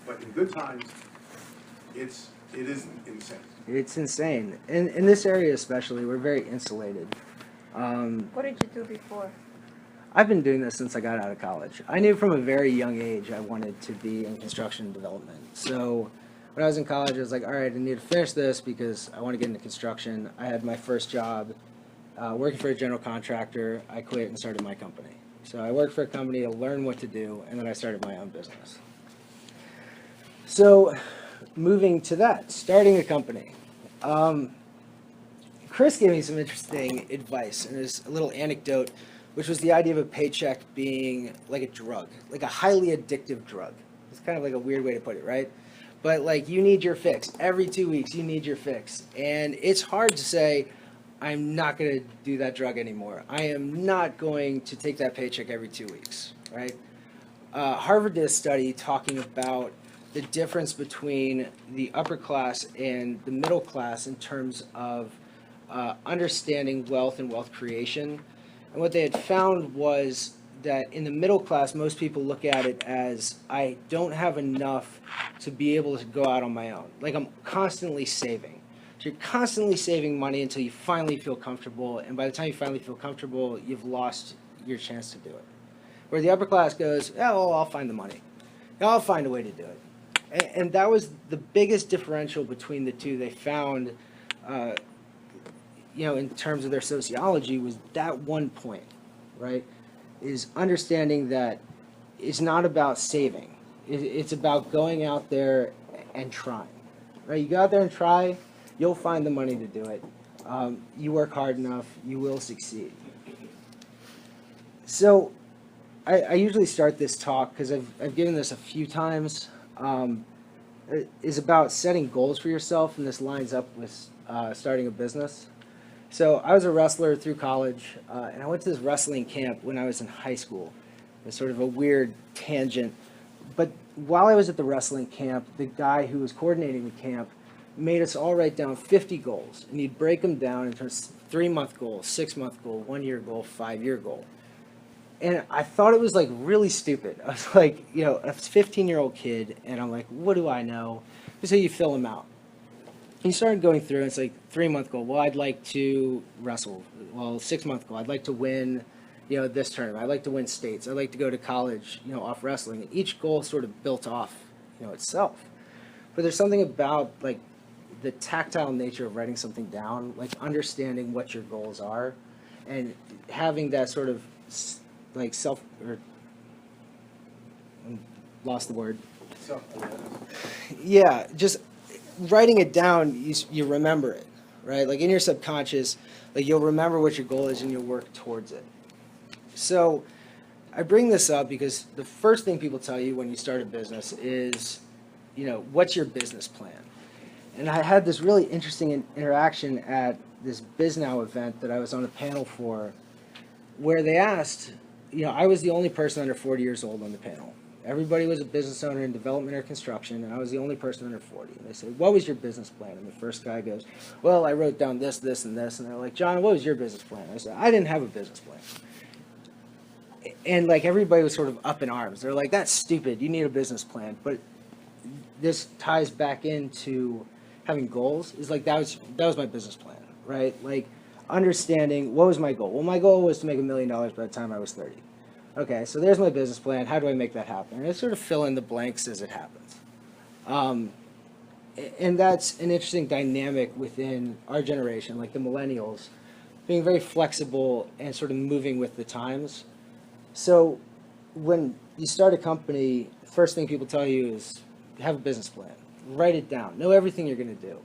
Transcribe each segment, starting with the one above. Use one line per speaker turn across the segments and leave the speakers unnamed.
but in good times, it is insane.
It's insane. In this area especially, we're very insulated.
What did you do before?
I've been doing this since I got out of college. I knew from a very young age I wanted to be in construction and development. So when I was in college, I was like, all right, I need to finish this because I want to get into construction. I had my first job working for a general contractor. I quit and started my company. So I worked for a company to learn what to do, and then I started my own business. So moving to that, starting a company. Chris gave me some interesting advice, and there's a little anecdote, which was the idea of a paycheck being like a drug, like a highly addictive drug. It's kind of like a weird way to put it, right? But like you need your fix. Every 2 weeks, you need your fix. And it's hard to say, I'm not going to do that drug anymore. I am not going to take that paycheck every 2 weeks, right? Harvard did a study talking about the difference between the upper class and the middle class in terms of understanding wealth and wealth creation. And what they had found was that in the middle class, most people look at it as, I don't have enough to be able to go out on my own. Like I'm constantly saving. So you're constantly saving money until you finally feel comfortable. And by the time you finally feel comfortable, you've lost your chance to do it. Where the upper class goes, yeah, well, I'll find the money. I'll find a way to do it. And that was the biggest differential between the two they found, in terms of their sociology, was that one point, right? Is understanding that it's not about saving. It's about going out there and trying, right? You go out there and try, you'll find the money to do it. You work hard enough, you will succeed. So I usually start this talk, because I've given this a few times, is about setting goals for yourself, and this lines up with starting a business. So I was a wrestler through college, and I went to this wrestling camp when I was in high school. It's sort of a weird tangent. But while I was at the wrestling camp, the guy who was coordinating the camp made us all write down 50 goals, and he'd break them down in terms of 3-month goal, 6-month goal, 1-year goal, 5-year goal. And I thought it was like really stupid. I was like, a 15-year-old kid, and I'm like, what do I know? So you fill them out. And you started going through, and it's like 3-month goal. Well, I'd like to wrestle. Well, 6-month goal. I'd like to win, this tournament. I'd like to win states. I'd like to go to college, off wrestling. And each goal sort of built off, itself. But there's something about like the tactile nature of writing something down, like understanding what your goals are, and having that sort of like lost the word. Yeah, just writing it down, you remember it, right? Like in your subconscious, like you'll remember what your goal is and you'll work towards it. So I bring this up because the first thing people tell you when you start a business is, what's your business plan? And I had this really interesting interaction at this BizNow event that I was on a panel for, where they asked, I was the only person under 40 years old on the panel. Everybody was a business owner in development or construction, and I was the only person under 40. And they said, what was your business plan? And the first guy goes, well, I wrote down this, this, and this. And they're like, John, what was your business plan? I said, I didn't have a business plan. And like everybody was sort of up in arms. They're like, that's stupid. You need a business plan. But this ties back into having goals. Is like that was my business plan, right? Like understanding what was my goal. Well, my goal was to make $1 million by the time I was 30. Okay, so there's my business plan. How do I make that happen? And I sort of fill in the blanks as it happens. And that's an interesting dynamic within our generation, like the millennials, being very flexible and sort of moving with the times. So when you start a company, the first thing people tell you is have a business plan. Write it down. Know everything you're going to do.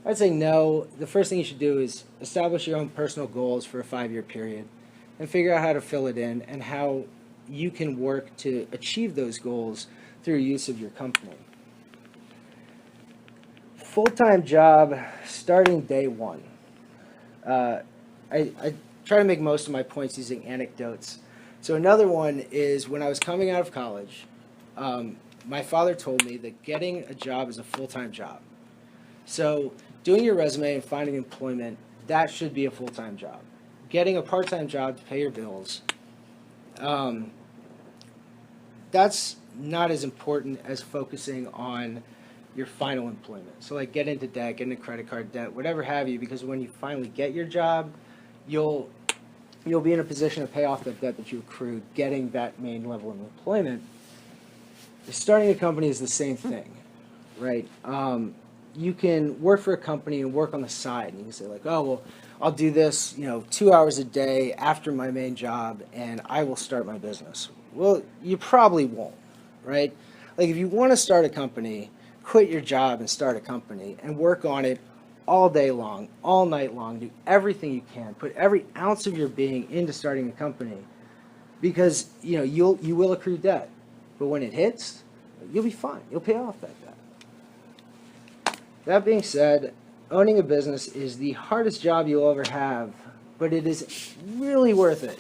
I'd say no. The first thing you should do is establish your own personal goals for a 5-year period and figure out how to fill it in and how you can work to achieve those goals through use of your company. Full-time job starting day one. I try to make most of my points using anecdotes. So another one is when I was coming out of college, my father told me that getting a job is a full-time job. So doing your resume and finding employment, that should be a full-time job. Getting a part-time job to pay your bills, that's not as important as focusing on your final employment. So like get into debt, get into credit card debt, whatever have you, because when you finally get your job, you'll be in a position to pay off that debt that you accrued getting that main level of employment. Starting a company is the same thing, right? You can work for a company and work on the side, and you can say like, oh, well, I'll do this, 2 hours a day after my main job, and I will start my business. Well, you probably won't, right? Like if you want to start a company, quit your job and start a company and work on it all day long, all night long, do everything you can, put every ounce of your being into starting a company, because you will accrue debt, but when it hits, you'll be fine. You'll pay off that debt. That being said, owning a business is the hardest job you'll ever have, but it is really worth it.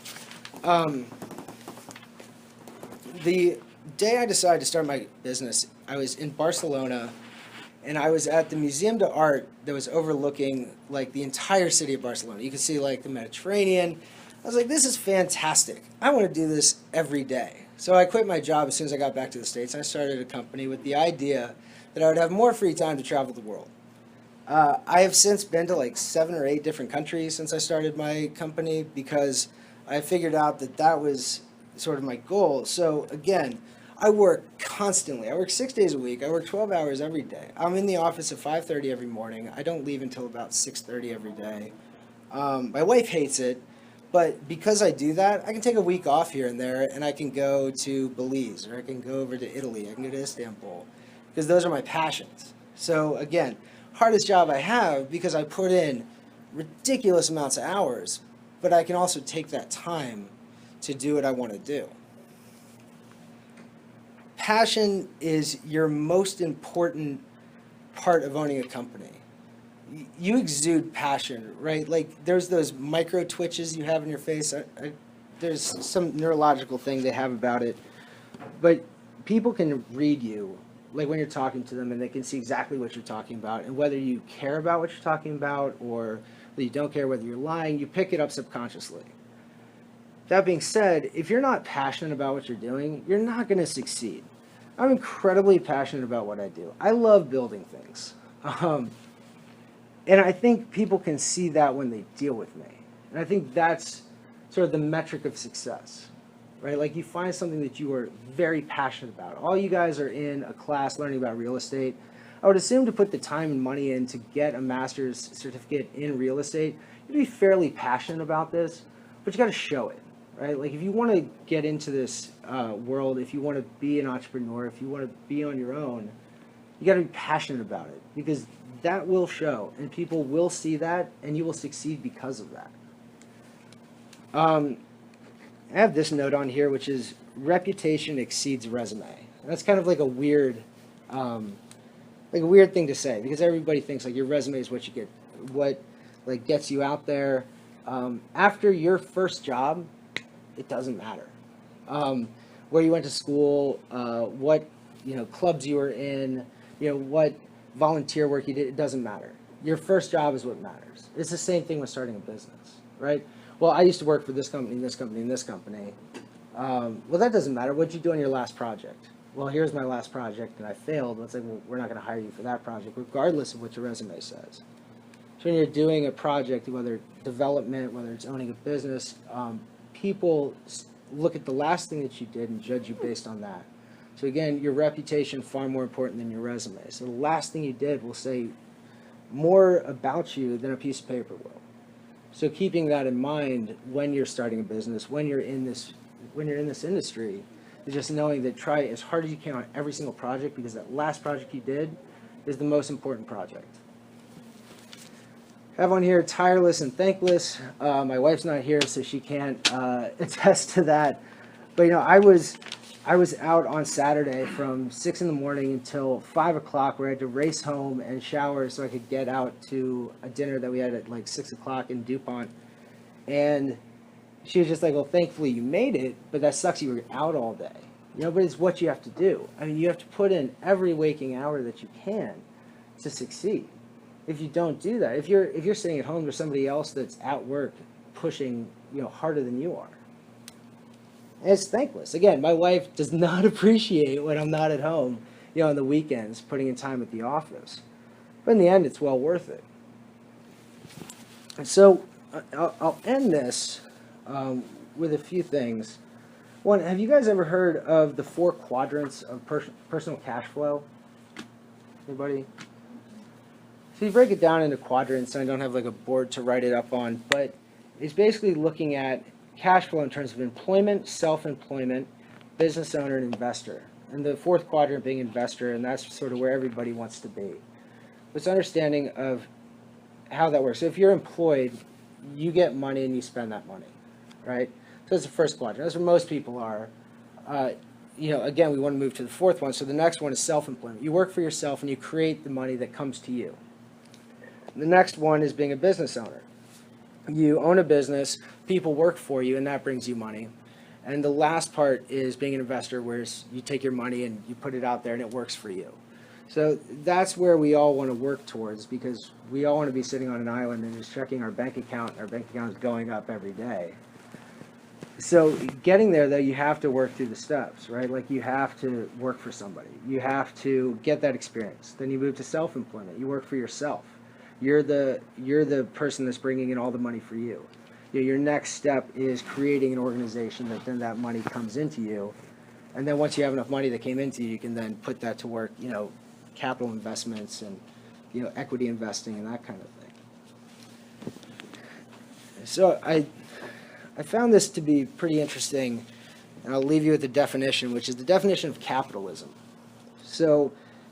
The day I decided to start my business, I was in Barcelona, and I was at the Museum de Art that was overlooking like the entire city of Barcelona. You could see like the Mediterranean. I was like, this is fantastic. I want to do this every day. So I quit my job as soon as I got back to the States, and I started a company with the idea that I would have more free time to travel the world. I have since been to like 7 or 8 different countries since I started my company, because I figured out that that was sort of my goal. So again, I work constantly. I work 6 days a week. I work 12 hours every day. I'm in the office at 5:30 every morning. I don't leave until about 6:30 every day. My wife hates it, but because I do that, I can take a week off here and there, and I can go to Belize, or I can go over to Italy. I can go to Istanbul, because those are my passions. So again, hardest job I have because I put in ridiculous amounts of hours, but I can also take that time to do what I want to do. Passion is your most important part of owning a company. You exude passion, right? Like there's those micro twitches you have in your face. There's some neurological thing they have about it, but people can read you, like when you're talking to them, and they can see exactly what you're talking about, and whether you care about what you're talking about or whether you don't care, whether you're lying, you pick it up subconsciously. That being said, if you're not passionate about what you're doing, you're not going to succeed. I'm incredibly passionate about what I do. I love building things. And I think people can see that when they deal with me. And I think that's sort of the metric of success, right? Like you find something that you are very passionate about. All you guys are in a class learning about real estate. I would assume to put the time and money in to get a master's certificate in real estate, you'd be fairly passionate about this, but you got to show it. Right? Like if you want to get into this world, if you want to be an entrepreneur, if you want to be on your own, you got to be passionate about it, because that will show and people will see that, and you will succeed because of that. I have this note on here, which is reputation exceeds resume. And that's kind of like a weird thing to say, because everybody thinks like your resume is what you get, what like gets you out there. After your first job, it doesn't matter where you went to school, what clubs you were in, what volunteer work you did. It doesn't matter. Your first job is what matters. It's the same thing with starting a business, right? Well, I used to work for this company, this company, and this company. Well, that doesn't matter. What did you do on your last project? Well, here's my last project, and I failed. Let's say, well, we're not going to hire you for that project, regardless of what your resume says. So when you're doing a project, whether development, whether it's owning a business, people look at the last thing that you did and judge you based on that. So again, your reputation far more important than your resume. So the last thing you did will say more about you than a piece of paper will. So keeping that in mind when you're starting a business, when you're in this industry, is just knowing that try as hard as you can on every single project, because that last project you did is the most important project. I have on here tireless and thankless. My wife's not here, so she can't attest to that. But I was out on Saturday from 6 in the morning until 5 o'clock, where I had to race home and shower so I could get out to a dinner that we had at like 6 o'clock in DuPont. And she was just like, well, thankfully you made it, but that sucks you were out all day. But it's what you have to do. I mean, you have to put in every waking hour that you can to succeed. If you don't do that, if you're sitting at home, there's somebody else that's at work pushing harder than you are. And it's thankless. Again, my wife does not appreciate when I'm not at home, on the weekends, putting in time at the office. But in the end, it's well worth it. And so I'll end this with a few things. One, have you guys ever heard of the 4 quadrants of personal cash flow? Anybody? So you break it down into quadrants, and I don't have like a board to write it up on, but it's basically looking at cash flow in terms of employment, self-employment, business owner, and investor. And the 4th quadrant being investor, and that's sort of where everybody wants to be. It's understanding of how that works. So if you're employed, you get money and you spend that money, right? So that's the first quadrant. That's where most people are. Again, we want to move to the 4th one. So the next one is self-employment. You work for yourself and you create the money that comes to you. The next one is being a business owner. You own a business, people work for you, and that brings you money. And the last part is being an investor, where you take your money and you put it out there and it works for you. So that's where we all want to work towards, because we all want to be sitting on an island and just checking our bank account, and our bank account is going up every day. So getting there, though, you have to work through the steps, right? Like, you have to work for somebody. You have to get that experience. Then you move to self-employment. You work for yourself. You're the person that's bringing in all the money for you. Your next step is creating an organization that then that money comes into you. And then once you have enough money that came into you, you can then put that to work, capital investments and, equity investing and that kind of thing. So I found this to be pretty interesting, and I'll leave you with the definition, which is the definition of capitalism. So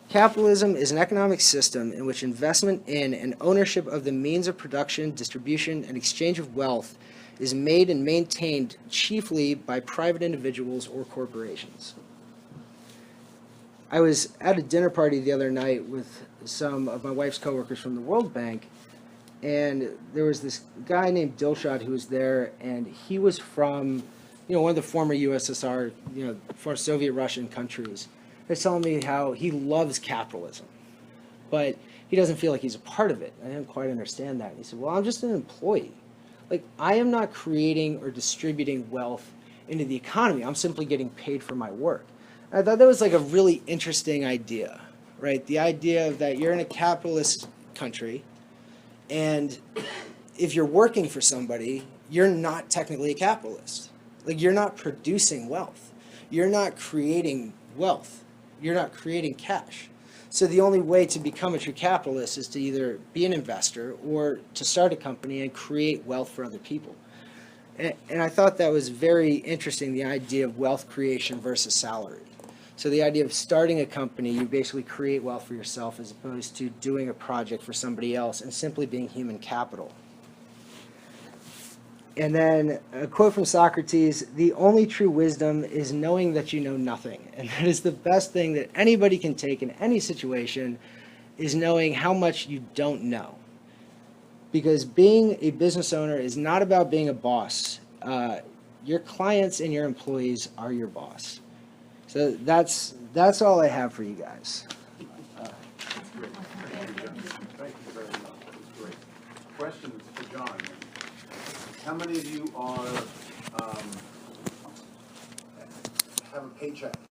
capitalism is an economic system in which investment in and ownership of the means of production, distribution, and exchange of wealth is made and maintained chiefly by private individuals or corporations. I was at a dinner party the other night with some of my wife's coworkers from the World Bank, and there was this guy named Dilshad who was there, and he was from, one of the former USSR, former Soviet Russian countries. They're telling me how he loves capitalism, but he doesn't feel like he's a part of it. I didn't quite understand that. And he said, well, I'm just an employee. Like, I am not creating or distributing wealth into the economy. I'm simply getting paid for my work. And I thought that was like a really interesting idea, right? The idea of that you're in a capitalist country, and if you're working for somebody, you're not technically a capitalist. Like, you're not producing wealth. You're not creating wealth. You're not creating cash. So the only way to become a true capitalist is to either be an investor or to start a company and create wealth for other people. And I thought that was very interesting, the idea of wealth creation versus salary. So the idea of starting a company, you basically create wealth for yourself as opposed to doing a project for somebody else and simply being human capital. And then a quote from Socrates, the only true wisdom is knowing that you know nothing. And that is the best thing that anybody can take in any situation, is knowing how much you don't know. Because being a business owner is not about being a boss. Your clients and your employees are your boss. So that's all I have for you guys.
Thank you very much. That was great. Questions for John? How many of you have a paycheck?